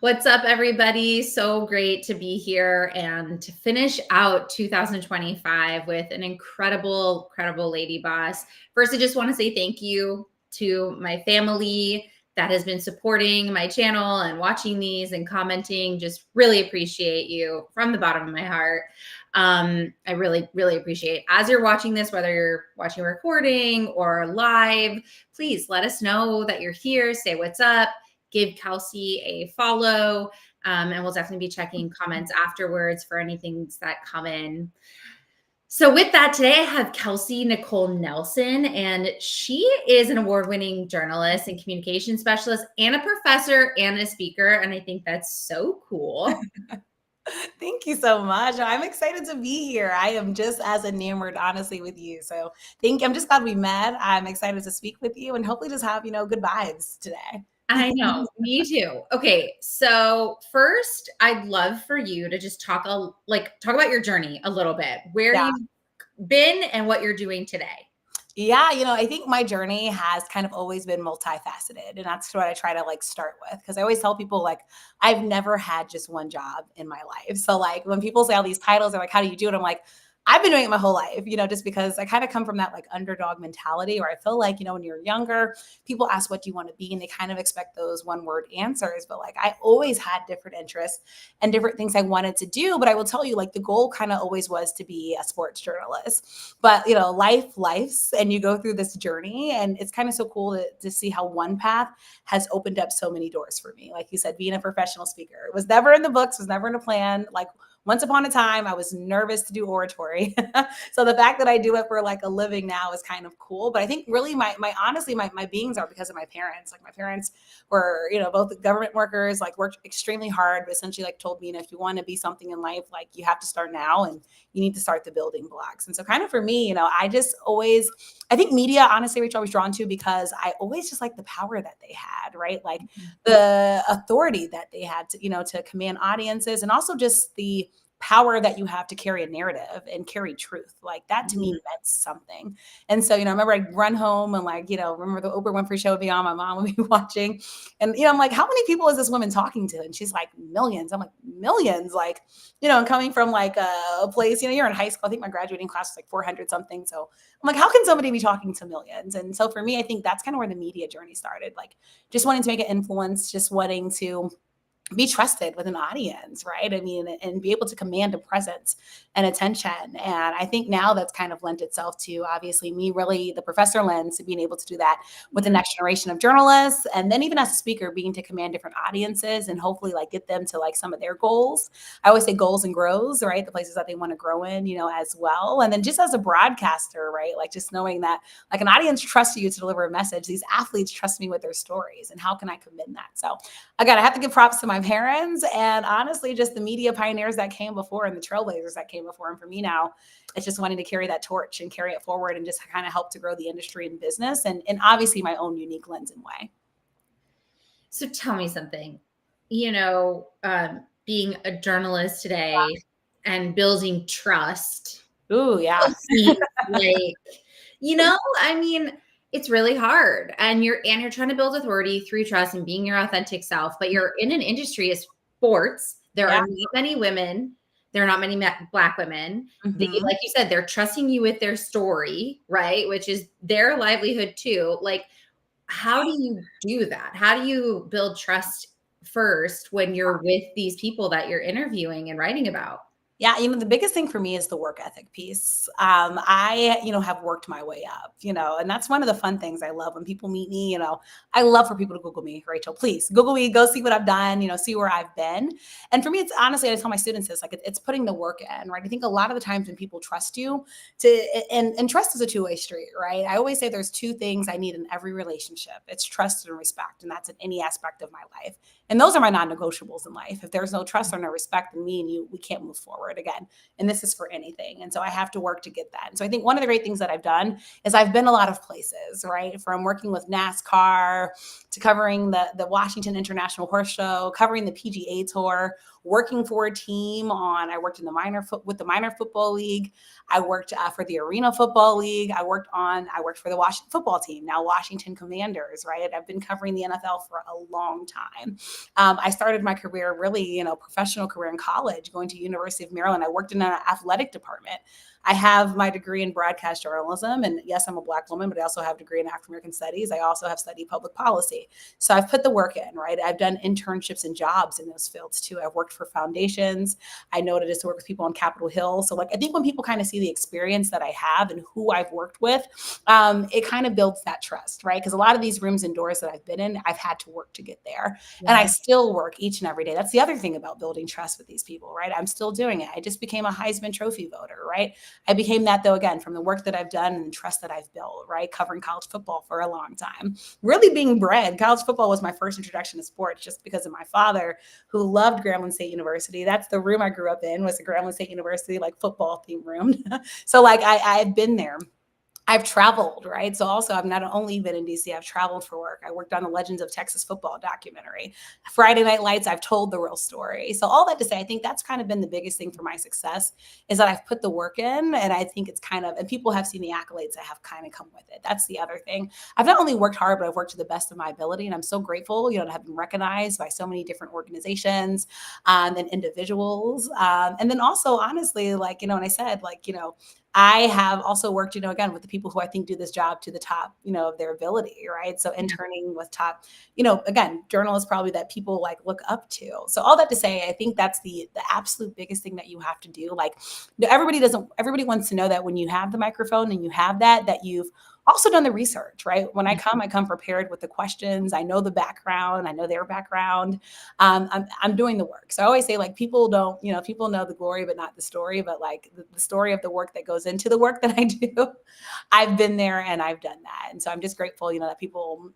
What's up, everybody? So great to be here and to finish out 2025 with an incredible lady boss. First, I just want to say thank you to my family that has been supporting my channel and watching these and commenting. Just really appreciate you from the bottom of my heart. I really appreciate it. As you're watching this, whether you're watching a recording or live, please let us know that you're here. Say what's up. Give Kelsey a follow, and we'll definitely be checking comments afterwards for anything that come in. So with that, today I have Kelsey Nicole Nelson, and she is an award-winning journalist and communication specialist and a professor and a speaker, and I think that's so cool. Thank you so much. I'm excited to be here. I am just as enamored, honestly, with you. So I'm just glad we met. I'm excited to speak with you and hopefully just have, good vibes today. I know, me too. Okay, so first, I'd love for you to just talk about your journey a little bit, where you've been and what you're doing today. Yeah, I think my journey has kind of always been multifaceted, and that's what I try to start with, because I always tell people I've never had just one job in my life. So when people say all these titles, they're like, "How do you do it?" I'm like, I've been doing it my whole life, just because I kind of come from that underdog mentality, where I feel when you're younger, people ask what do you want to be, and they kind of expect those one word answers. But I always had different interests and different things I wanted to do. But I will tell you, the goal kind of always was to be a sports journalist. But life's, and you go through this journey, and it's kind of so cool to see how one path has opened up so many doors for me. Like you said, being a professional speaker, it was never in the books, was never in a plan. Once upon a time, I was nervous to do oratory. So the fact that I do it for a living now is kind of cool. But I think really honestly, my beings are because of my parents. My parents were, both government workers, worked extremely hard, but essentially told me, if you want to be something in life, you have to start now and you need to start the building blocks. And so kind of for me, I think media, honestly, Rachel, I was drawn to because I always just the power that they had, right? The authority that they had to, to command audiences, and also just the power that you have to carry a narrative and carry truth. That to me meant something. And so, I remember I'd run home and remember the Oprah Winfrey show would be on, my mom would be watching. And, I'm like, how many people is this woman talking to? And she's like, millions. I'm like, millions, and coming from a place, you're in high school. I think my graduating class was 400 something. So I'm like, how can somebody be talking to millions? And so for me, I think that's kind of where the media journey started. Just wanting to make an influence, just wanting to be trusted with an audience, right? I mean, and be able to command a presence and attention. And I think now that's kind of lent itself to, obviously, me really the professor lens, to being able to do that with the next generation of journalists. And then even as a speaker, being to command different audiences and hopefully get them to some of their goals. I always say goals and grows, right? The places that they want to grow in, as well. And then just as a broadcaster, right? Just knowing that an audience trusts you to deliver a message. These athletes trust me with their stories, and how can I commend that? So again, I have to give props to my parents, and honestly, just the media pioneers that came before and the trailblazers that came before. And for me now, it's just wanting to carry that torch and carry it forward and just kind of help to grow the industry and business, and obviously my own unique lens and way. So tell me something, being a journalist today and building trust. Ooh, yeah. I mean, it's really hard, and you're trying to build authority through trust and being your authentic self, but you're in an industry of sports. There are not many women. There are not many Black women. Like you said, they're trusting you with their story, right? Which is their livelihood too. How do you do that? How do you build trust first when you're with these people that you're interviewing and writing about? Yeah, the biggest thing for me is the work ethic piece. I, have worked my way up, and that's one of the fun things I love when people meet me. I love for people to Google me, Rachel. Please Google me, go see what I've done, see where I've been. And for me, it's honestly, I tell my students this, it's putting the work in, right? I think a lot of the times when people trust you and trust is a two-way street, right? I always say there's two things I need in every relationship. It's trust and respect, and that's in any aspect of my life. And those are my non-negotiables in life. If there's no trust or no respect in me and you, we can't move forward again. And this is for anything. And so I have to work to get that. And so I think one of the great things that I've done is I've been a lot of places, right? From working with NASCAR to covering the Washington International Horse Show, covering the PGA Tour, working for a team I worked in with the minor football league. I worked for the Arena Football League. I worked for the Washington football team, now Washington Commanders, right? I've been covering the NFL for a long time. I started my career really, professional career in college, going to University of Maryland. I worked in an athletic department. I have my degree in broadcast journalism. And yes, I'm a Black woman, but I also have a degree in African American studies. I also have studied public policy. So I've put the work in, right? I've done internships and jobs in those fields too. I've worked for foundations. I know what it is to work with people on Capitol Hill. So I think when people kind of see the experience that I have and who I've worked with, it kind of builds that trust, right? Because a lot of these rooms and doors that I've been in, I've had to work to get there. Yeah. And I still work each and every day. That's the other thing about building trust with these people, right? I'm still doing it. I just became a Heisman Trophy voter, right? I became that though, again, from the work that I've done and the trust that I've built, right? Covering college football for a long time, really being bred. College football was my first introduction to sports just because of my father who loved Grambling State University. That's the room I grew up in, was the Grambling State University, football theme room. So I've been there. I've traveled, right? So also I've not only been in DC, I've traveled for work. I worked on the Legends of Texas Football documentary. Friday Night Lights, I've told the real story. So all that to say, I think that's kind of been the biggest thing for my success, is that I've put the work in, and I think it's and people have seen the accolades that have kind of come with it. That's the other thing. I've not only worked hard, but I've worked to the best of my ability. And I'm so grateful, to have been recognized by so many different organizations and individuals. And then also, honestly, and I said, I have also worked, again, with the people who I think do this job to the top, of their ability, right? So interning with top, again, journalists probably that people look up to. So all that to say, I think that's the absolute biggest thing that you have to do. Everybody wants to know that when you have the microphone and you have that you've also done the research, right? When I come prepared with the questions. I know the background. I know their background. I'm doing the work. So I always say, people don't, people know the glory, but not the story. But the story of the work that goes into the work that I do, I've been there and I've done that. And so I'm just grateful, that people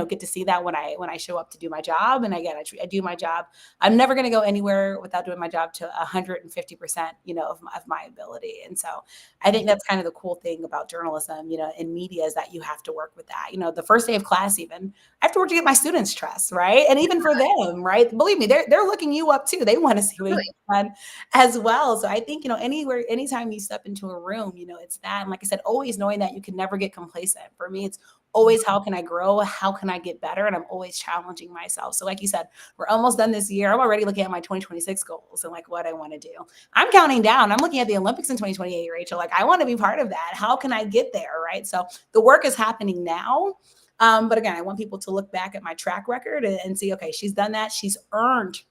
get to see that when I show up to do my job. And again, I do my job. I'm never going to go anywhere without doing my job to 150%, of my ability. And so I think that's kind of the cool thing about journalism, in media, is that you have to work with that. The first day of class, even I have to work to get my students' trust, right? And even for them, right? Believe me, they're looking you up too. They want to see what you've done as well. So I think, anytime you step into a room, it's that. And like I said, always knowing that you can never get complacent. For me, it's always, how can I grow? How can I get better? And I'm always challenging myself. So like you said, we're almost done this year. I'm already looking at my 2026 goals and what I want to do. I'm counting down. I'm looking at the Olympics in 2028, Rachel. I want to be part of that. How can I get there? Right. So the work is happening now. But again, I want people to look back at my track record and see, okay, she's done that. She's earned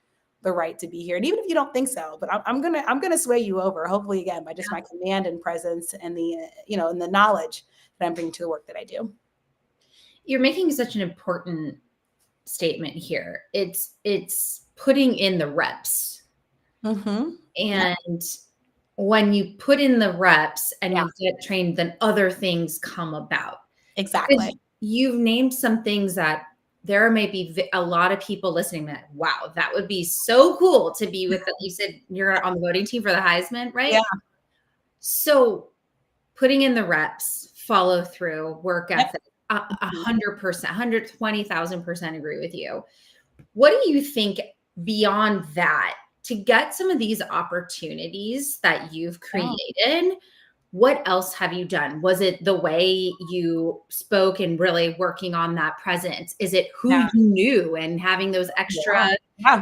the right to be here. And even if you don't think so, but I'm gonna sway you over, hopefully, again, by just my command and presence and the, and the knowledge that I'm bringing to the work that I do. You're making such an important statement here. It's putting in the reps. Mm-hmm. And when you put in the reps and you get trained, then other things come about. Exactly. You've named some things that there may be a lot of people listening that, wow, that would be so cool to be with. You said you're on the voting team for the Heisman, right? Yeah. So putting in the reps, follow through, work ethic, 100%, 120,000% agree with you. What do you think beyond that, to get some of these opportunities that you've created? What else have you done? Was it the way you spoke and really working on that presence? Is it who you knew and having those extra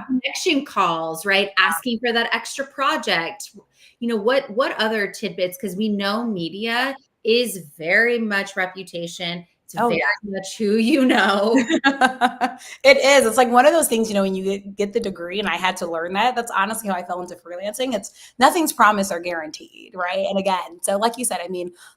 connection calls, right? Asking for that extra project. What other tidbits? Because we know media is very much reputation. It's very much who you know. It is. It's one of those things, when you get the degree, and I had to learn that. That's honestly how I fell into freelancing. Nothing's promised or guaranteed, right? And again, so like you said,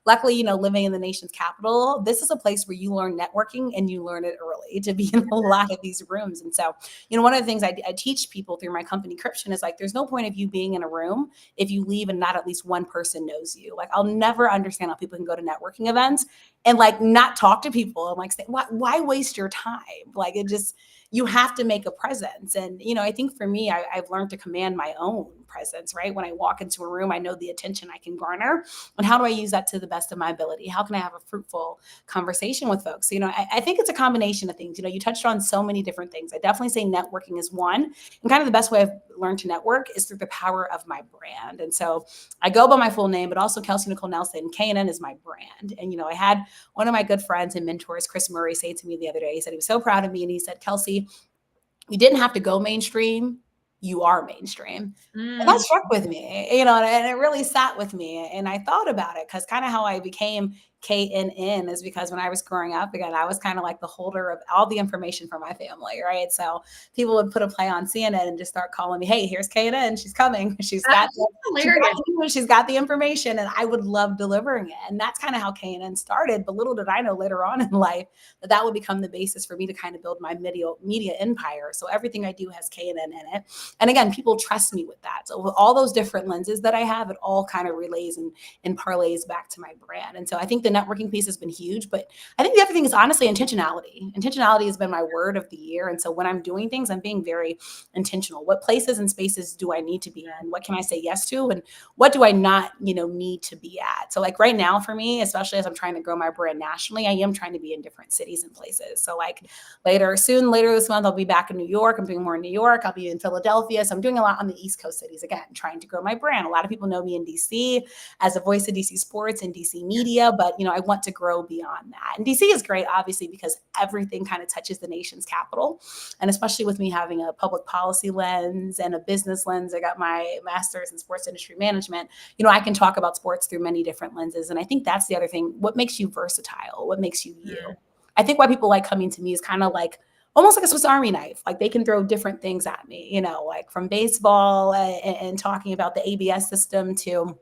luckily, living in the nation's capital, this is a place where you learn networking and you learn it early to be in a lot of these rooms. And so, one of the things I teach people through my company, Encryption, is there's no point of you being in a room if you leave and not at least one person knows you. I'll never understand how people can go to networking events and not talk to people and say, why waste your time? you have to make a presence. And, I think for me, I've learned to command my own presence, right? When I walk into a room, I know the attention I can garner, and how do I use that to the best of my ability? How can I have a fruitful conversation with folks? I think it's a combination of things. You touched on so many different things. I definitely say networking is one. And kind of the best way I've learned to network is through the power of my brand. And so I go by my full name, but also Kelsey Nicole Nelson. KNN is my brand. And, I had one of my good friends and mentors, Chris Murray, say to me the other day, he said he was so proud of me. And he said, Kelsey, you didn't have to go mainstream. You are mainstream. And that struck with me, and it really sat with me. And I thought about it because kind of how I became KNN is because when I was growing up, again, I was kind of like the holder of all the information for my family, right? So people would put a play on CNN and just start calling me, hey, here's KNN. She's coming. She's got the information, and I would love delivering it. And that's kind of how KNN started. But little did I know later on in life that would become the basis for me to kind of build my media empire. So everything I do has KNN in it. And again, people trust me with that. So with all those different lenses that I have, it all kind of relays and parlays back to my brand. And so I think the networking piece has been huge, but I think the other thing is honestly intentionality. Intentionality has been my word of the year. And so when I'm doing things, I'm being very intentional. What places and spaces do I need to be in? What can I say yes to? And what do I not, need to be at? So like right now for me, especially as I'm trying to grow my brand nationally, I am trying to be in different cities and places. So like later this month, I'll be back in New York. I'm doing more in New York. I'll be in Philadelphia. So I'm doing a lot on the East Coast cities, again, trying to grow my brand. A lot of people know me in DC as a voice of DC sports and DC media, but I want to grow beyond that. And DC is great, obviously, because everything kind of touches the nation's capital. And especially with me having a public policy lens and a business lens, I got my master's in sports industry management. I can talk about sports through many different lenses. And I think that's the other thing. What makes you versatile? What makes you you? I think why people like coming to me is kind of like almost like a Swiss Army knife. Like they can throw different things at me, like from baseball and talking about the ABS system to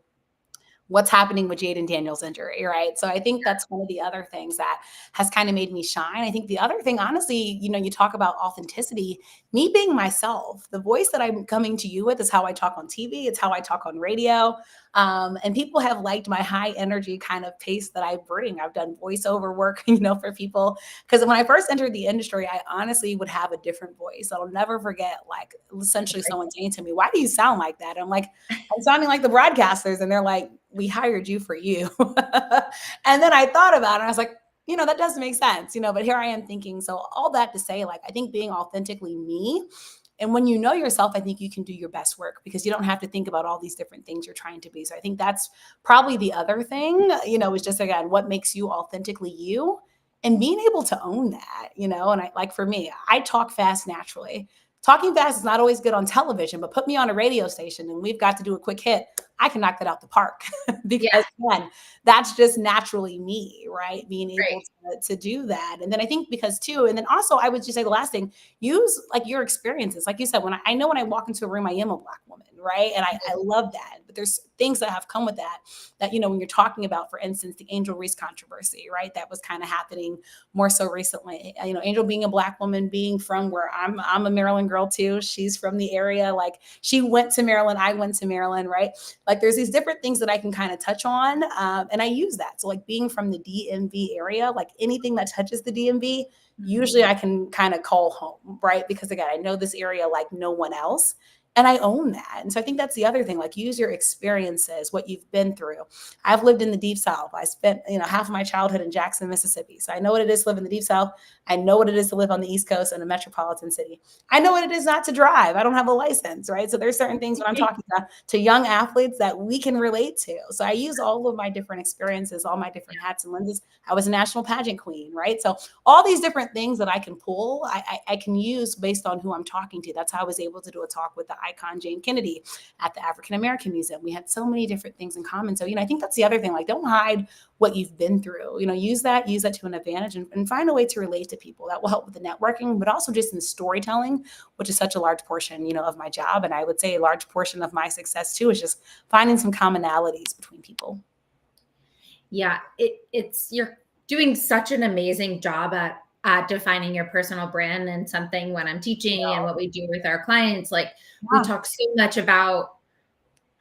what's happening with Jaden Daniels' injury, right? So I think that's one of the other things that has kind of made me shine. I think the other thing, honestly, you talk about authenticity, me being myself, the voice that I'm coming to you with is how I talk on TV. It's how I talk on radio. And people have liked my high energy kind of pace that I bring. I've done voiceover work, for people. Because when I first entered the industry, I honestly would have a different voice. I'll never forget, like, essentially someone saying to me, why do you sound like that? I'm like, I'm sounding like the broadcasters. And they're like, we hired you for you. And then I thought about it and I was like, that doesn't make sense, but here I am thinking. So all that to say, like, I think being authentically me, and when you know yourself, I think you can do your best work because you don't have to think about all these different things you're trying to be. So I think that's probably the other thing, is just, again, what makes you authentically you and being able to own that, and I, like, for me, I talk fast naturally. Talking fast is not always good on television, but put me on a radio station and we've got to do a quick hit. I can knock that out the park because again, that's just naturally me, right? Being able to do that. And then I think because too, and then also I would just say the last thing, use like your experiences. Like you said, when I know when I walk into a room, I am a Black woman, right? And I love that. But there's things that have come with that, when you're talking about, for instance, the Angel Reese controversy, right? That was kind of happening more so recently. Angel being a Black woman, being from where I'm a Maryland girl too. She's from the area. Like she went to Maryland, I went to Maryland, right? Like there's these different things that I can kind of touch on. And I use that. So like being from the DMV area, like anything that touches the DMV, usually I can kind of call home, right? Because again, I know this area like no one else. And I own that. And so I think that's the other thing, like use your experiences, what you've been through. I've lived in the Deep South. I spent, half of my childhood in Jackson, Mississippi. So I know what it is to live in the Deep South. I know what it is to live on the East Coast in a metropolitan city. I know what it is not to drive. I don't have a license, right? So there's certain things when I'm talking to young athletes that we can relate to. So I use all of my different experiences, all my different hats and lenses. I was a national pageant queen, right? So all these different things that I can pull, I can use based on who I'm talking to. That's how I was able to do a talk with the icon Jane Kennedy at the African American Museum. We had so many different things in common. So, I think that's the other thing, like don't hide what you've been through, use that to an advantage and find a way to relate to people. That will help with the networking, but also just in storytelling, which is such a large portion, of my job. And I would say a large portion of my success too, is just finding some commonalities between people. Yeah, you're doing such an amazing job at defining your personal brand, and something when I'm teaching and what we do with our clients, like we talk so much about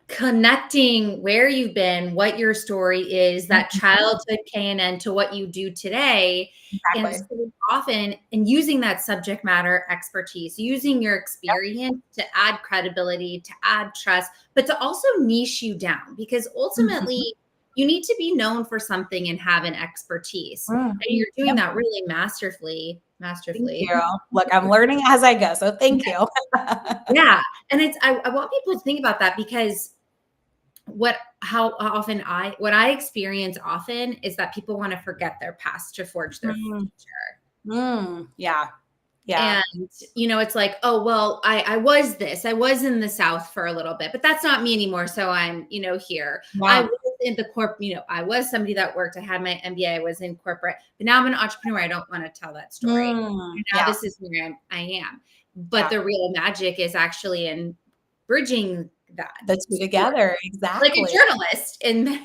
connecting where you've been, what your story is, that childhood KNN to what you do today. And Exactly. so often, and using that subject matter expertise, using your Yep. experience to add credibility, to add trust, but to also niche you down, because Mhm. ultimately you need to be known for something and have an expertise. Mm. And you're doing Yep. that really masterfully, Thank masterfully. you. Look, I'm learning as I go, so thank you. Yeah. And I want people to think about that, because what I experience often is that people want to forget their past to forge their Mm, future. yeah, yeah. And it's like, oh well, I was this. I was in the South for a little bit, but that's not me anymore. So I'm, here. I Yeah. was in the I was somebody that worked. I had my MBA, I was in corporate, but now I'm an entrepreneur. I don't want to tell that story. Now Yeah, this is where I am. But yeah. the real magic is actually in bridging that The two story, together, like a exactly. journalist. And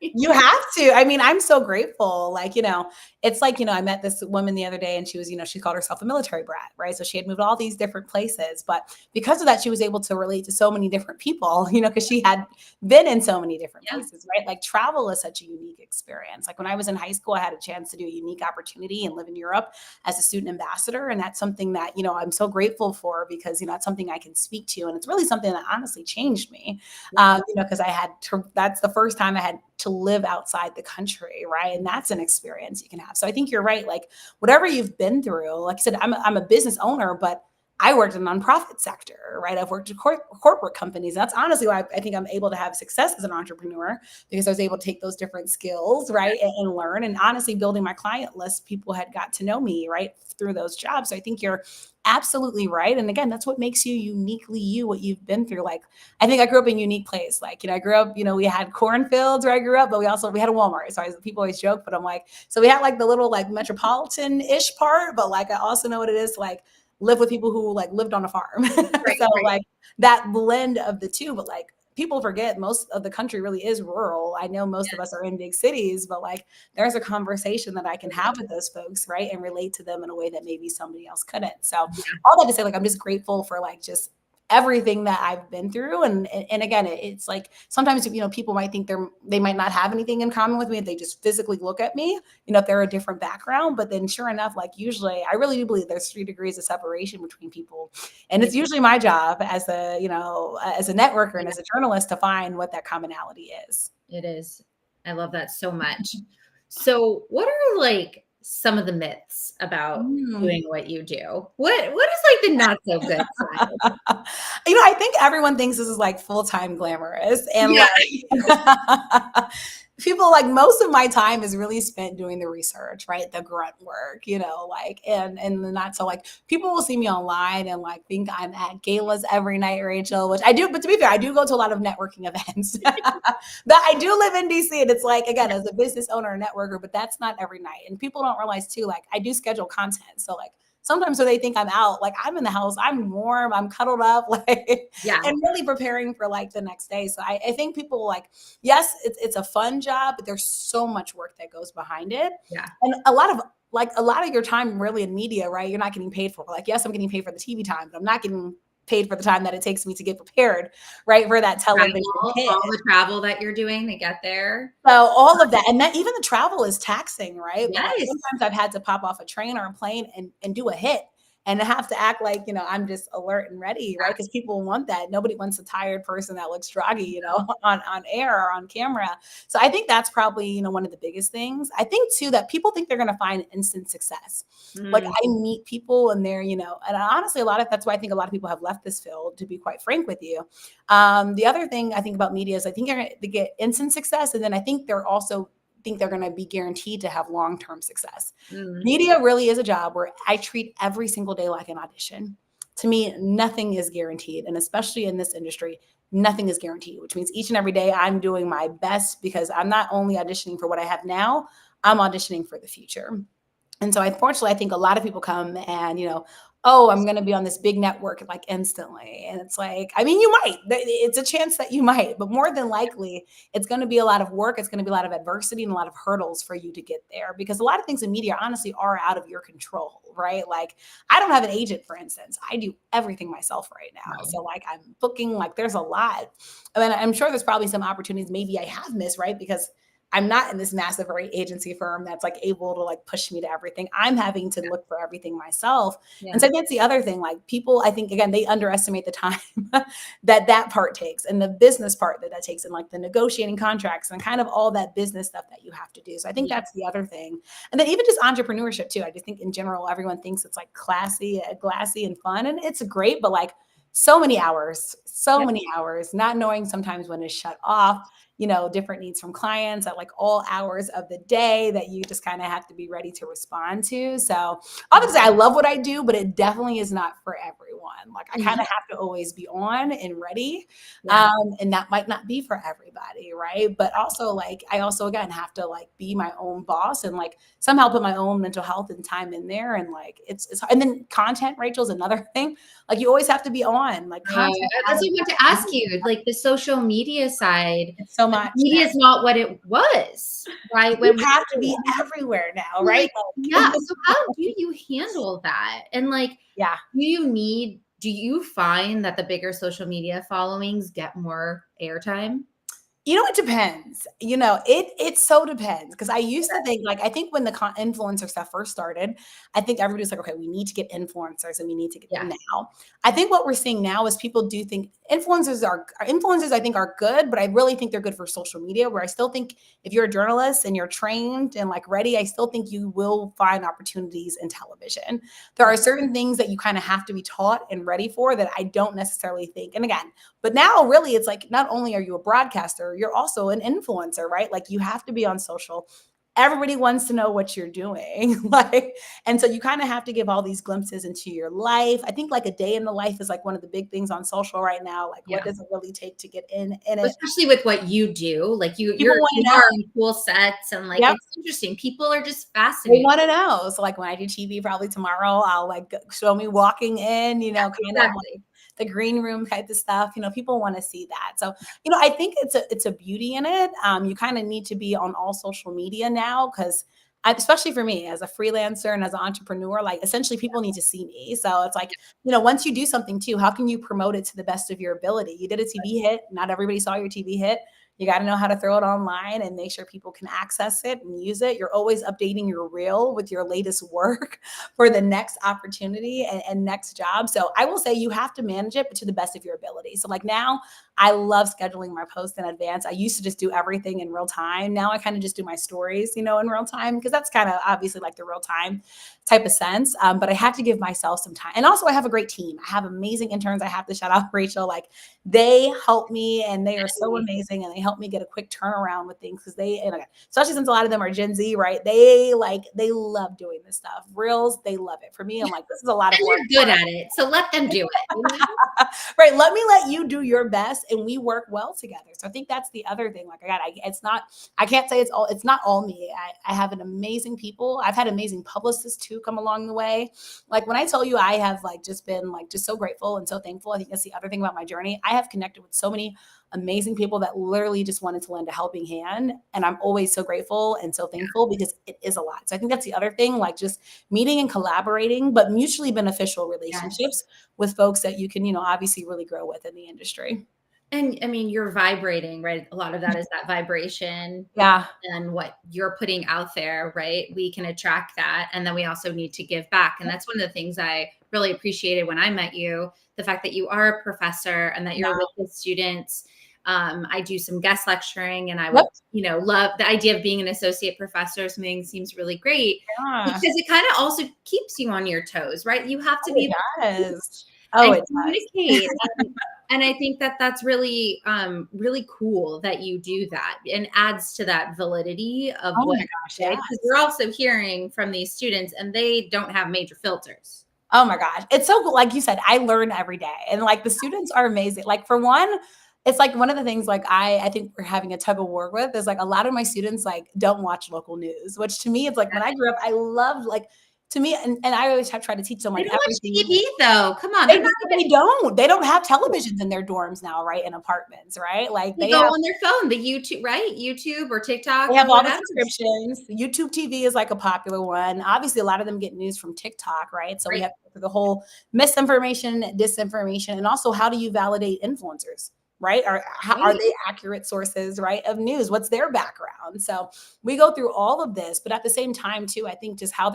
You have to. I mean, I'm so grateful. Like, it's like, I met this woman the other day and she was, she called herself a military brat, right? So she had moved all these different places. But because of that, she was able to relate to so many different people, because she had been in so many different yeah, places, right? Like travel is such a unique experience. Like when I was in high school, I had a chance to do a unique opportunity and live in Europe as a student ambassador. And that's something that, I'm so grateful for because, it's something I can speak to. And it's really something that honestly changed me because that's the first time I had to live outside the country, right? And that's an experience you can have. So I think you're right. Like whatever you've been through, like I said, I'm a business owner, but I worked in the nonprofit sector, right? I've worked at corporate companies. That's honestly why I think I'm able to have success as an entrepreneur because I was able to take those different skills, right, and learn. And honestly, building my client list, people had got to know me, right, through those jobs. So I think you're absolutely right. And again, that's what makes you uniquely you, what you've been through. Like I think I grew up in a unique place. Like, I grew up, we had cornfields where I grew up, but we had a Walmart. So people always joke, but I'm like, so we had like the little like metropolitan-ish part, but like I also know what it is to like live with people who like lived on a farm. right, So right. like that blend of the two, but like people forget most of the country really is rural. I know most of us are in big cities, but like there's a conversation that I can have with those folks, right? And relate to them in a way that maybe somebody else couldn't. So all that to say, like, I'm just grateful for like just everything that I've been through. And again, it's like sometimes, people might think they might not have anything in common with me if they just physically look at me, if they're a different background. But then sure enough, like usually I really do believe there's 3 degrees of separation between people. And Yeah. it's usually my job as a networker and as a journalist to find what that commonality is. It is. I love that so much. So, what are like some of the myths about Mm. doing what you do? What is like the not so good side? I think everyone thinks this is like full-time glamorous and Yeah. like people like most of my time is really spent doing the research, right? The grunt work, like and the not so like people will see me online and like think I'm at galas every night, Rachel, which I do, but to be fair, I do go to a lot of networking events. But I do live in DC and it's like again, as a business owner and networker, but that's not every night. And people don't realize too, like I do schedule content. So like sometimes when they think I'm out, like I'm in the house, I'm warm, I'm cuddled up, like, Yeah. and really preparing for like the next day. So I think people like, yes, it's a fun job, but there's so much work that goes behind it. Yeah. And a lot of your time really in media, right? You're not getting paid for. Like, yes, I'm getting paid for the TV time, but I'm not getting paid for the time that it takes me to get prepared, right? For that television hit. All the travel that you're doing to get there. So all of that, and that even the travel is taxing, right? But like Yes. sometimes I've had to pop off a train or a plane and do a hit and have to act like, I'm just alert and ready, right? Because people want that. Nobody wants a tired person that looks druggy, on air or on camera. So I think that's probably, one of the biggest things. I think too that people think they're gonna find instant success. Like Mm, I meet people and they're, and honestly, that's why I think a lot of people have left this field, to be quite frank with you. The other thing I think about media is I think they get instant success, and then I think they're also think they're going to be guaranteed to have long-term success. mm. Media really is a job where I treat every single day like an audition. To me, nothing is guaranteed, and especially in this industry, nothing is guaranteed, which means each and every day I'm doing my best because I'm not only auditioning for what I have now, I'm auditioning for the future. And so unfortunately, I think a lot of people come and, oh, I'm going to be on this big network like instantly. And it's like, I mean, you might, it's a chance that you might, but more than likely, it's going to be a lot of work. It's going to be a lot of adversity and a lot of hurdles for you to get there, because a lot of things in media honestly are out of your control, right? Like, I don't have an agent, for instance. I do everything myself right now. Wow. So like I'm booking, like there's a lot. I mean, I'm sure there's probably some opportunities maybe I have missed, right? Because I'm not in this massive agency firm that's like able to like push me to everything. I'm having to look for everything myself. Yeah. And so that's the other thing. Like people, I think again, they underestimate the time that part takes, and the business part that takes, and like the negotiating contracts and kind of all that business stuff that you have to do. So I think Yeah. that's the other thing. And then even just entrepreneurship too. I just think in general, everyone thinks it's like classy, glassy and fun, and it's great, but like so many hours, Yep. not knowing sometimes when to shut off, different needs from clients at like all hours of the day that you just kind of have to be ready to respond to. So obviously I love what I do, but it definitely is not for everyone. Like I kind of have to always be on and ready. Yeah. And that might not be for everybody. Right. But also like, I also, again, have to like be my own boss and like somehow put my own mental health and time in there. And like, and then content, Rachel's another thing. Like you always have to be on like content. That's what I want to ask you. Like the social media side, It's so much. media is not what it was, right? You When we have to be everywhere now, Well, right? like, yeah. So how do you handle that? And like, Yeah. do you find that the bigger social media followings get more airtime? It depends. It so depends, because I used to think like I think when the influencer stuff first started, I think everybody's like, okay, we need to get influencers and we need to get them Yeah. now. I think what we're seeing now is people do think influencers. I think are good, but I really think they're good for social media. Where I still think if you're a journalist and you're trained and like ready, I still think you will find opportunities in television. There are certain things that you kind of have to be taught and ready for that I don't necessarily think. And again, but now really it's like not only are you a broadcaster, you're also an influencer, right? Like you have to be on social. Everybody wants to know what you're doing. And so you kind of have to give all these glimpses into your life. I think like a day in the life is like one of the big things on social right now. Like what Yeah. does it really take to get in it? Especially with what you do, like People you want to are know. on cool sets and like Yep. it's interesting. People are just They fascinated. want to know. So like when I do TV, probably tomorrow, I'll like show me walking in, kind of Exactly. the green room type of stuff. People want to see that. So, I think it's a beauty in it. You kind of need to be on all social media now, because especially for me as a freelancer and as an entrepreneur, like essentially people need to see me. So it's like, once you do something too, how can you promote it to the best of your ability? You did a TV hit. Not everybody saw your TV hit. You got to know how to throw it online and make sure people can access it and use it. You're always updating your reel with your latest work for the next opportunity and next job. So I will say you have to manage it, but to the best of your ability. So like now I love scheduling my posts in advance. I used to just do everything in real time. Now I kind of just do my stories, in real time, because that's kind of obviously like the real time type of sense. But I have to give myself some time. And also I have a great team. I have amazing interns. I have to shout out Rachel. Like they help me and they are so amazing, and they help me get a quick turnaround with things, because especially since a lot of them are Gen Z, right? They love doing this stuff. Reels, they love it. For me, I'm like, this is a lot of And work. you're good at it. So let them do it. Right. Let me let you do your best and we work well together. So I think that's the other thing. Like I can't say it's not all me. I have an amazing people. I've had amazing publicists too come along the way. Like when I tell you I have like just been like just so grateful and so thankful. I think that's the other thing about my journey. I have connected with so many amazing people that literally just wanted to lend a helping hand. And I'm always so grateful and so thankful, because it is a lot. So I think that's the other thing, like just meeting and collaborating, but mutually beneficial relationships with folks that you can, obviously really grow with in the industry. And I mean, you're vibrating, right? A lot of that is that vibration Yeah. and what you're putting out there, right? We can attract that. And then we also need to give back. And that's one of the things I really appreciated when I met you, the fact that you are a professor and that you're with the students. I do some guest lecturing, and I would, love the idea of being an associate professor. Something seems really great because it kind of also keeps you on your toes, right? You have to be and communicate. And I think that that's really, really cool that you do that, and adds to that validity of what, because we're also hearing from these students and they don't have major filters. Oh my gosh. It's so cool. Like you said, I learn every day, and like the students are amazing. Like for one, it's like one of the things like I think we're having a tug of war with is like a lot of my students like don't watch local news, which to me it's like when I grew up, I loved like to me, and I always have tried to teach them They like don't watch everything. TV though. Come on, They, they're not even. they don't have televisions in their dorms now, right? In apartments, right? Like They go on their phone, the YouTube, right? YouTube or TikTok they or have all the whatever. subscriptions. YouTube TV is like a popular one. Obviously, a lot of them get news from TikTok, right? So we Right. have to go through the whole misinformation, disinformation, and also how do you validate influencers, right? Are Right. they accurate sources, right, of news? What's their background? So we go through all of this, but at the same time, too, I think just how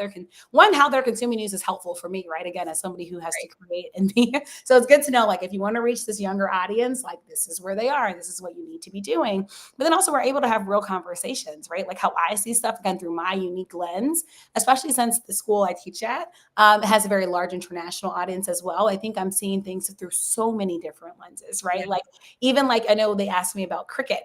how they're consuming news is helpful for me, right? Again, as somebody who has to create and be, so it's good to know, like, if you want to reach this younger audience, like this is where they are, this is what you need to be doing. But then also we're able to have real conversations, right? Like how I see stuff again through my unique lens, especially since the school I teach at has a very large international audience as well. I think I'm seeing things through so many different lenses, right? Yeah. Like even like I know they asked me about cricket.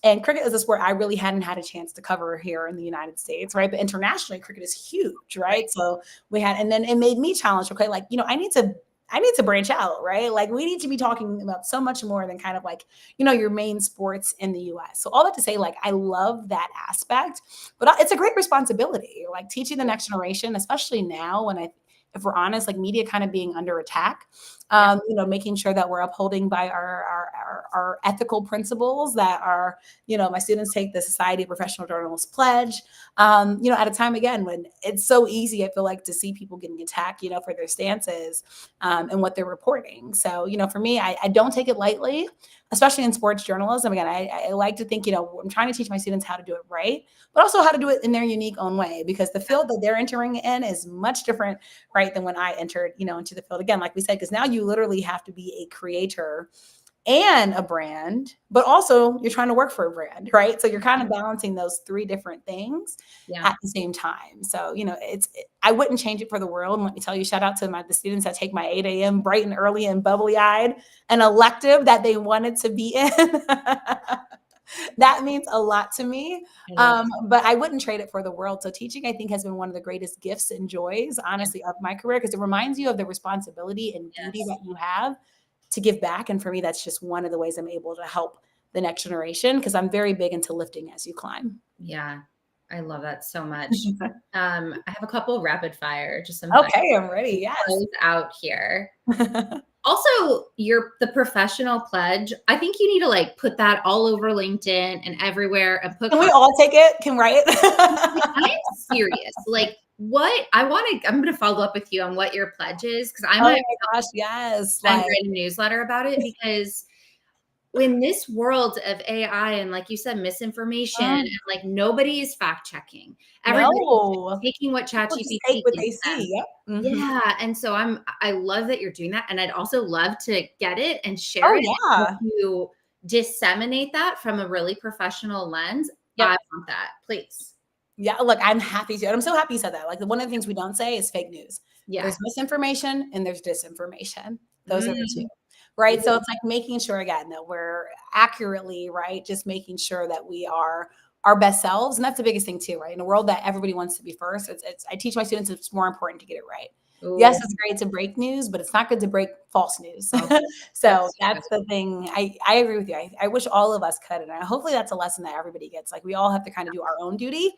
And cricket is a sport I really hadn't had a chance to cover here in the United States, right? But internationally, cricket is huge, right? So we had, and then it made me challenge, okay, like, I need to branch out, right? Like we need to be talking about so much more than kind of like, your main sports in the US. So all that to say, like, I love that aspect, but it's a great responsibility, like teaching the next generation, especially now when if we're honest, like media kind of being under attack, making sure that we're upholding by our ethical principles that are, my students take the Society of Professional Journalists pledge, at a time again when it's so easy, I feel like, to see people getting attacked, for their stances and what they're reporting. So, for me, I don't take it lightly, especially in sports journalism. Again, I like to think, I'm trying to teach my students how to do it right, but also how to do it in their unique own way, because the field that they're entering in is much different, right, than when I entered, into the field. Again, like we said, because now you literally have to be a creator and a brand, but also you're trying to work for a brand, right? So you're kind of balancing those three different things at the same time. So, I wouldn't change it for the world. And let me tell you, shout out to the students that take my 8 a.m. bright and early and bubbly eyed, an elective that they wanted to be in. That means a lot to me. But I wouldn't trade it for the world. So teaching, I think, has been one of the greatest gifts and joys, honestly, of my career, because it reminds you of the responsibility and duty that you have to give back. And for me, that's just one of the ways I'm able to help the next generation, because I'm very big into lifting as you climb. Yeah. I love that so much. I have a couple rapid fire, just some Okay, I'm ready. Yes. close out here. Also, the professional pledge. I think you need to like put that all over LinkedIn and everywhere and put. Can we all take it? Right? I'm serious. Like I'm going to follow up with you on what your pledge is, because Oh my gosh, yes. I'm writing a newsletter about it, because in this world of AI and, like you said, misinformation, and like nobody is fact checking. Everybody's taking what ChatGPT take what they gives them. see. Yep. Mm-hmm. Yeah. And so I love that you're doing that. And I'd also love to get it and share it. Yeah. You disseminate that from a really professional lens. Yep. I want that, please. Yeah, look, I'm happy to. And I'm so happy you said that. Like, one of the things we don't say is fake news. Yeah. There's misinformation and there's disinformation. Those are the two. Right. So it's like making sure, again, that we're accurately, right, just making sure that we are our best selves. And that's the biggest thing too, right? In a world that everybody wants to be first, I teach my students it's more important to get it right. Ooh. Yes, it's great to break news, but it's not good to break false news. So that's the thing. I agree with you. I wish all of us could. And hopefully that's a lesson that everybody gets. Like, we all have to kind of do our own duty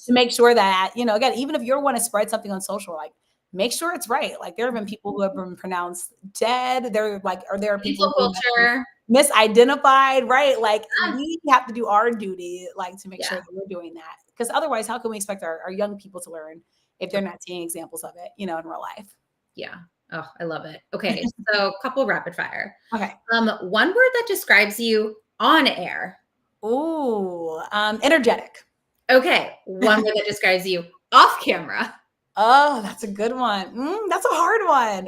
to make sure that, again, even if you want to spread something on social, like, make sure it's right. Like, there have been people who have been pronounced dead. There are people who culture misidentified, right? Like, we have to do our duty, like, to make sure that we're doing that. Because otherwise, how can we expect our young people to learn if they're not seeing examples of it, in real life? Yeah. Oh, I love it. Okay. So a couple rapid fire. Okay. One word that describes you on air. Ooh, energetic. Okay. One word that describes you off camera. Oh, that's a good one. That's a hard one.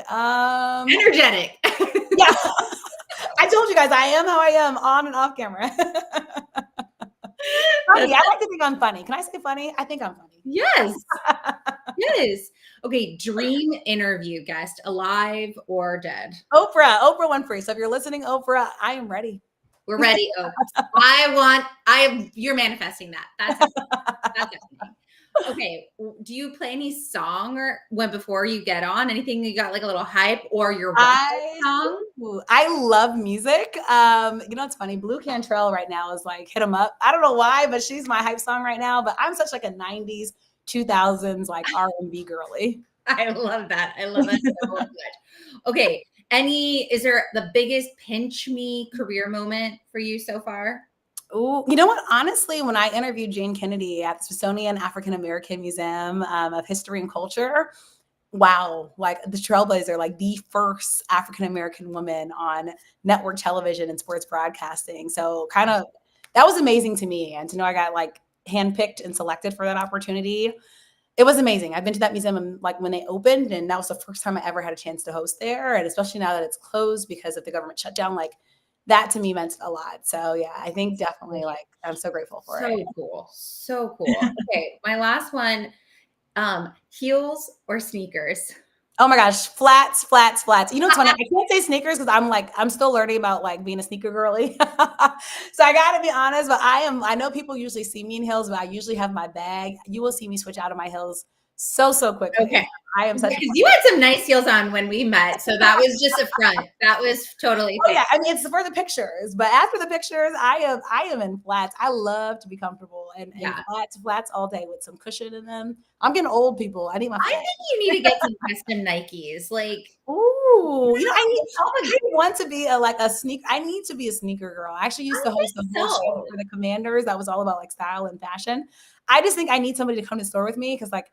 Energetic. Yeah. I told you guys, I am how I am on and off camera. Funny. I like to think I'm funny. Can I say funny? I think I'm funny. Yes. Yes. Okay. Dream interview guest, alive or dead? Oprah Winfrey. So if you're listening, Oprah, I am ready. We're ready. You're manifesting that. That's happening. Okay. Do you play any song before you get on? Anything you got like a little hype or your song? I love music. It's funny. Blue Cantrell right now is like hit 'em up. I don't know why, but she's my hype song right now. But I'm such like a 90s 2000s like R&B girly. I love that. I love that so much. Okay. Is there the biggest pinch me career moment for you so far? Oh, you know what? Honestly, when I interviewed Jane Kennedy at the Smithsonian African American Museum of History and Culture, wow, like the trailblazer, like the first African American woman on network television and sports broadcasting. So kind of that was amazing to me. And to know I got like handpicked and selected for that opportunity, it was amazing. I've been to that museum like when they opened, and that was the first time I ever had a chance to host there. And especially now that it's closed because of the government shutdown, like that to me meant a lot. So yeah, I think definitely like I'm so grateful for it. So cool. So cool. Okay. My last one, heels or sneakers? Oh my gosh, flats, flats, flats. You know, Tony, I can't say sneakers because I'm still learning about like being a sneaker girly. So I gotta be honest, but I know people usually see me in heels, but I usually have my bag. You will see me switch out of my heels so quickly. Okay. I am such Because you had some nice heels on when we met. So that was just a front. That was totally Oh fair. yeah, I mean it's for the pictures, but after the pictures, I am in flats. I love to be comfortable and flats all day with some cushion in them. I'm getting old, people. I need my I flats. think you need to get some custom Nikes. Like, Ooh, you know, I want to be I need to be a sneaker girl. I actually used to host a whole show for the Commanders that was all about like style and fashion. I just think I need somebody to come to the store with me because like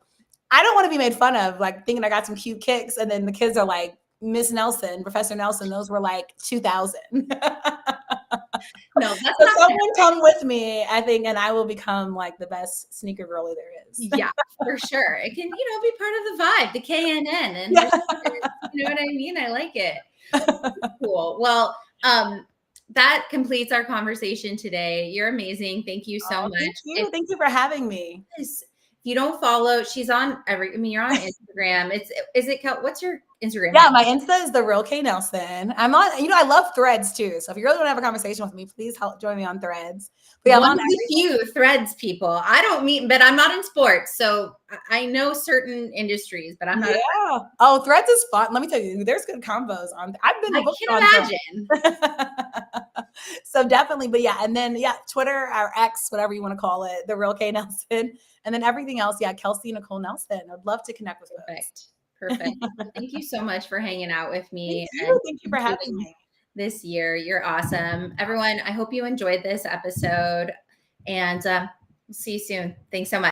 I don't want to be made fun of, like thinking I got some cute kicks, and then the kids are like Miss Nelson, Professor Nelson. Those were like 2000. no, that's So not someone come with me, I think, and I will become like the best sneaker girly there is. yeah, for sure. It can, be part of the vibe, the KNN, and Yeah. you know what I mean? I like it. Cool. Well, that completes our conversation today. You're amazing. Thank you so much. Thank you for having me. If you don't follow, she's on you're on Instagram. What's your Instagram? Yeah, my Insta is the real K Nelson. I'm on, I love Threads too. So if you really want to have a conversation with me, please join me on Threads. But yeah, One of the few Threads people. I don't meet, but I'm not in sports, so I know certain industries, but I'm not. Yeah. Oh, Threads is fun. Let me tell you, there's good combos on. I've been I booked can imagine. So definitely, but yeah, and then Twitter or X, whatever you want to call it, the real K Nelson, and then everything else. Yeah, Kelsey Nicole Nelson. I'd love to connect with folks. Perfect. Thank you so much for hanging out with me. Thank you for having me this year. You're awesome. Everyone, I hope you enjoyed this episode, and we'll see you soon. Thanks so much.